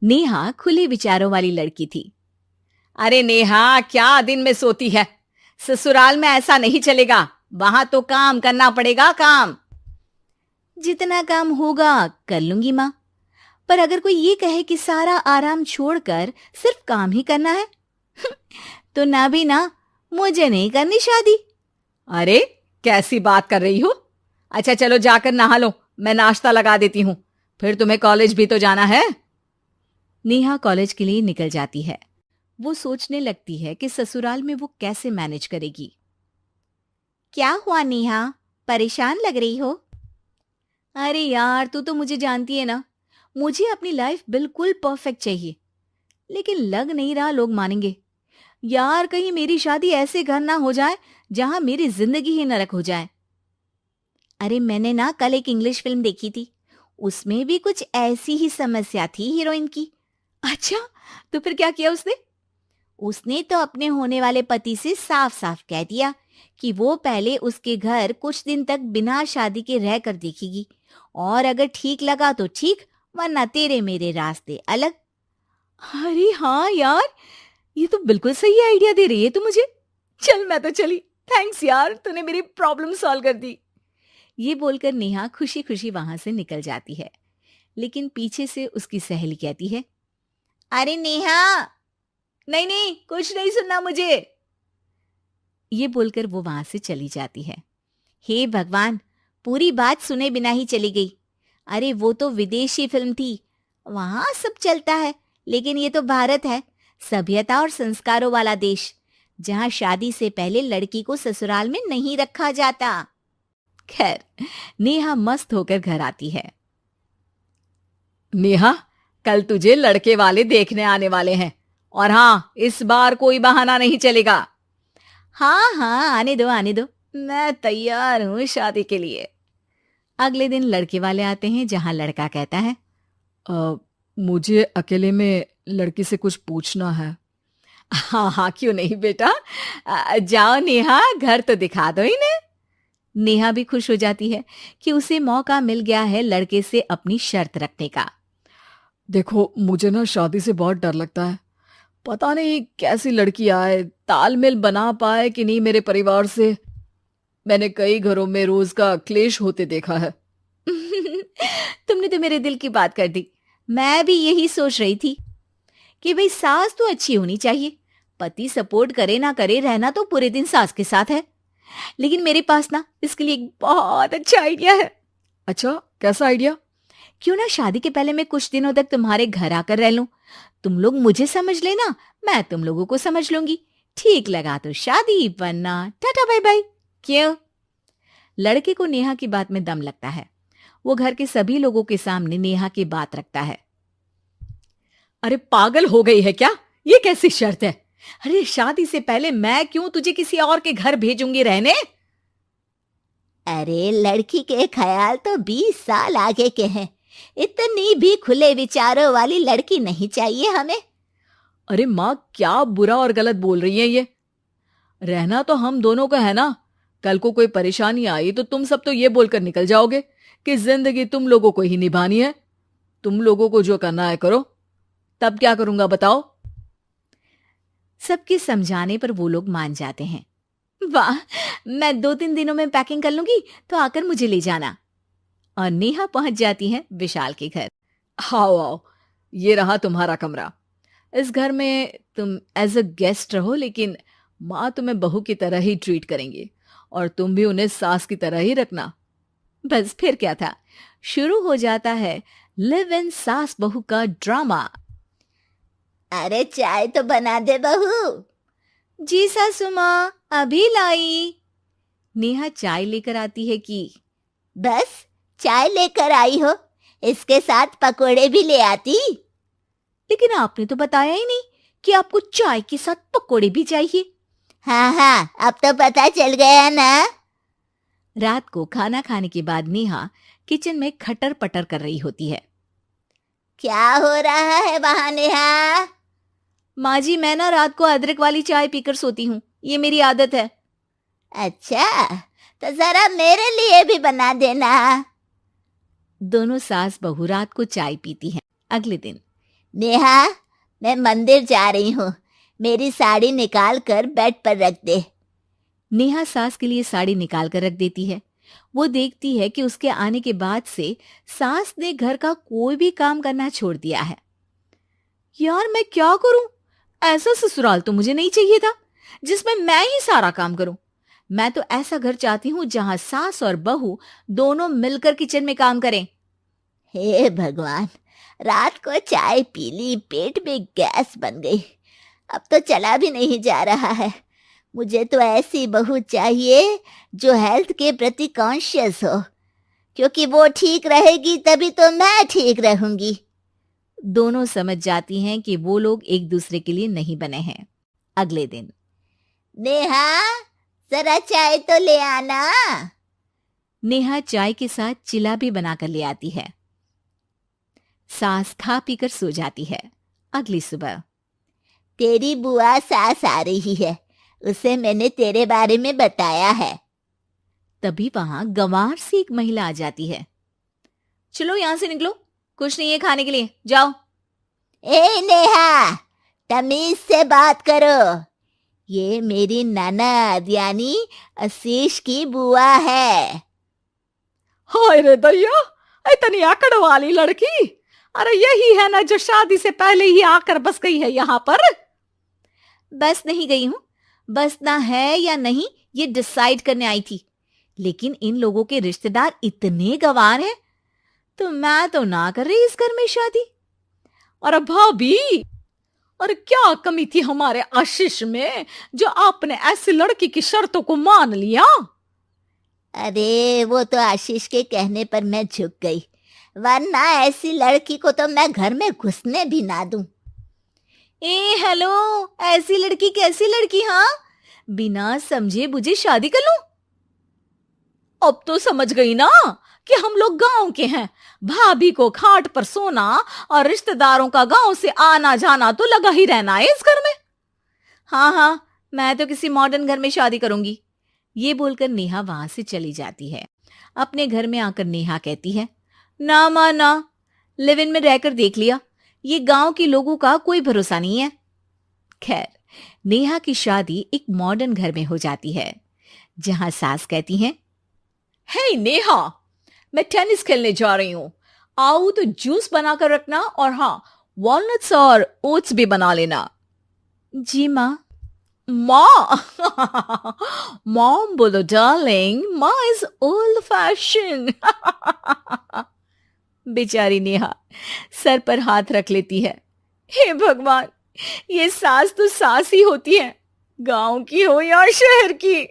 नेहा खुले विचारों वाली लड़की थी। अरे नेहा, क्या दिन में सोती है? ससुराल में ऐसा नहीं चलेगा। वहां तो काम करना पड़ेगा, काम। जितना काम होगा कर लूंगी माँ, पर अगर कोई ये कहे कि सारा आराम छोड़कर सिर्फ काम ही करना है तो ना भी ना, मुझे नहीं करनी शादी। अरे, कैसी बात कर रही हो? अच्छा चलो जाकर नहा लो, मैं नाश्ता लगा देती हूँ। फिर तुम्हें कॉलेज भी तो जाना है। नेहा कॉलेज के लिए निकल जाती है। वो सोचने लगती है कि ससुराल में वो कैसे मैनेज करेगी। क्या हुआ नेहा, परेशान लग रही हो? अरे यार, तू तो मुझे जानती है ना, मुझे अपनी लाइफ बिल्कुल परफेक्ट चाहिए। लेकिन लग नहीं रहा लोग मानेंगे। यार, कहीं मेरी शादी ऐसे घर ना हो जाए जहां मेरी जिंदगी ही नरक हो जाए। अरे मैंने ना कल एक इंग्लिश फिल्म देखी थी, उसमें भी कुछ ऐसी ही समस्या थी हीरोइन की। अच्छा, तो फिर क्या किया उसने? उसने तो अपने होने वाले पति से साफ साफ कह दिया कि वो पहले उसके घर कुछ दिन तक बिना शादी के रह कर देखेगी, और अगर ठीक लगा तो ठीक, वरना तेरे मेरे रास्ते अलग। अरे हाँ यार, ये तो बिल्कुल सही आइडिया दे रही है तू मुझे। चल मैं तो चली। थैंक्स यार, तूने मेरी प्रॉब्लम सॉल्व कर दी। ये बोलकर नेहा खुशी खुशी वहां से निकल जाती है। लेकिन पीछे से उसकी सहेली कहती है, अरे नेहा, नहीं नहीं, कुछ नहीं सुनना मुझे। ये बोलकर वो वहां से चली जाती है। हे भगवान, पूरी बात सुने बिना ही चली गई। अरे वो तो विदेशी फिल्म थी, वहां सब चलता है, लेकिन ये तो भारत है, सभ्यता और संस्कारों वाला देश, जहां शादी से पहले लड़की को ससुराल में नहीं रखा जाता। खैर, नेहा मस्त होकर घर आती है। नेहा, कल तुझे लड़के वाले देखने आने वाले हैं, और हाँ, इस बार कोई बहाना नहीं चलेगा। हाँ हाँ, आने दो आने दो, मैं तैयार हूं शादी के लिए। अगले दिन लड़के वाले आते हैं, जहां लड़का कहता है, "अ, मुझे अकेले में लड़की से कुछ पूछना है। हाँ हाँ, क्यों नहीं बेटा। जाओ नेहा, घर तो दिखा दो इन्हें। नेहा भी खुश हो जाती है कि उसे मौका मिल गया है लड़के से अपनी शर्त रखने का। देखो, मुझे ना शादी से बहुत डर लगता है। पता नहीं कैसी लड़की आए, तालमेल बना पाए कि नहीं मेरे परिवार से। मैंने कई घरों में रोज का क्लेश होते देखा है। तुमने तो मेरे दिल की बात कर दी। मैं भी यही सोच रही थी कि भाई सास तो अच्छी होनी चाहिए, पति सपोर्ट करे ना करे, रहना तो पूरे दिन सास के साथ है। लेकिन मेरे पास ना इसके लिए एक बहुत अच्छा आइडिया है। अच्छा, कैसा आइडिया? क्यों ना शादी के पहले मैं कुछ दिनों तक तुम्हारे घर आकर रह लूं। तुम लोग मुझे समझ लेना, मैं तुम लोगों को समझ लूंगी। ठीक लगा तो शादी, वरना टाटा बाय बाय। क्यों? लड़के को नेहा की बात में दम लगता है। वो घर के सभी लोगों के सामने नेहा की बात रखता है। अरे पागल हो गई है क्या? ये कैसी शर्त है? अरे शादी से पहले मैं क्यों तुझे किसी और के घर भेजूंगी रहने? अरे लड़की के ख्याल तो 20 साल आगे के हैं, इतनी भी खुले विचारों वाली लड़की नहीं चाहिए हमें। अरे माँ, क्या बुरा और गलत बोल रही है ये? रहना तो हम दोनों का है ना। कल को कोई परेशानी आई तो तुम सब तो ये बोलकर निकल जाओगे कि जिंदगी तुम लोगों को ही निभानी है। तुम लोगों को जो करना है करो। तब क्या करूंगा बताओ? सबके समझाने पर वो लोग मान जाते हैं। वाह, मैं 2-3 दिनों में पैकिंग कर लूंगी, तो आकर मुझे ले जाना। और नेहा पहुंच जाती है विशाल के घर। आओ आओ, ये रहा तुम्हारा कमरा। इस घर में तुम एज अ गेस्ट रहो, लेकिन माँ तुम्हें बहू की तरह ही ट्रीट करेंगी, और तुम भी उन्हें सास की तरह ही रखना। बस फिर क्या था, शुरू हो जाता है लिव इन सास बहू का ड्रामा। अरे चाय तो बना दे बहू। जी सासू माँ, अभी लाई। नेहा चाय लेकर आती है कि बस चाय लेकर आई हो, इसके साथ पकोड़े भी ले आती। लेकिन आपने तो बताया ही नहीं कि आपको चाय के साथ पकोड़े भी चाहिए। हाँ हाँ, अब तो पता चल गया ना। रात को खाना खाने के बाद नेहा किचन में खटर पटर कर रही होती है। क्या हो रहा है वहां नेहा? माँ जी, मैं ना रात को अदरक वाली चाय पीकर सोती हूँ, ये मेरी आदत है। अच्छा, तो जरा मेरे लिए भी बना देना। दोनों सास बहू रात को चाय पीती हैं। अगले दिन नेहा, मैं मंदिर जा रही हूँ, मेरी साड़ी निकाल कर बेड पर रख दे। नेहा सास के लिए साड़ी निकाल कर रख देती है। वो देखती है कि उसके आने के बाद से सास ने घर का कोई भी काम करना छोड़ दिया है। यार मैं क्या करूं? ऐसा ससुराल तो मुझे नहीं चाहिए था जिसमें मैं ही सारा काम करूं। मैं तो ऐसा घर चाहती हूं जहां सास और बहू दोनों मिलकर किचन में काम करें। हे भगवान, रात को चाय पी ली, पेट में गैस बन गई, अब तो चला भी नहीं जा रहा है। मुझे तो ऐसी बहू चाहिए जो हेल्थ के प्रति कॉन्शियस हो, क्योंकि वो ठीक रहेगी तभी तो मैं ठीक रहूंगी। दोनों समझ जाती हैं कि वो लोग एक दूसरे के लिए नहीं बने हैं। अगले दिन नेहा, जरा चाय तो ले आना। नेहा चाय के साथ चिला भी बनाकर ले आती है। सास खा पीकर सो जाती है। अगली सुबह तेरी बुआ सास आ रही है, उसे मैंने तेरे बारे में बताया है। तभी वहां गंवार से एक महिला आ जाती है। चलो यहां से निकलो, कुछ नहीं है खाने के लिए, जाओ। ए नेहा, तमीज से बात करो, ये मेरी ननद यानी आशीष की बुआ है। हाय रे दैया, इतनी आकड़ वाली लड़की! अरे यही है ना जो शादी से पहले ही आकर बस गई है यहाँ पर। बस नहीं गई हूं, बसना है या नहीं ये डिसाइड करने आई थी, लेकिन इन लोगों के रिश्तेदार इतने गंवार हैं तो मैं तो ना कर रही इस घर में शादी। और भाभी, और क्या कमी थी हमारे आशीष में जो आपने ऐसी लड़की की शर्तों को मान लिया? अरे वो तो आशीष के कहने पर मैं झुक गई, वरना ऐसी लड़की को तो मैं घर में घुसने भी ना दूं। ए हेलो, ऐसी लड़की कैसी लड़की? हाँ, बिना समझे बुझे शादी कर लूं? अब तो समझ गई ना कि हम लोग गांव के हैं। भाभी को खाट पर सोना और रिश्तेदारों का गांव से आना जाना तो लगा ही रहना है इस घर में। हाँ हाँ, मैं तो किसी मॉडर्न घर में शादी करूंगी। ये बोलकर नेहा वहां से चली जाती है। अपने घर में आकर नेहा कहती है, ना मां ना, लिव इन में रहकर देख लिया, ये गांव के लोगों का कोई भरोसा नहीं है। खैर, नेहा की शादी एक मॉडर्न घर में हो जाती है जहां सास कहती हैं, हे नेहा, मैं टेनिस खेलने जा रही हूं, आओ तो जूस बनाकर रखना, और हाँ, वॉलनट्स और ओट्स भी बना लेना। जी माँ। माँ मॉम बोलो डार्लिंग, माँ इज ओल्ड फैशन। बेचारी नेहा सर पर हाथ रख लेती है। हे भगवान, ये सास तो सास ही होती है, गांव की हो या शहर की।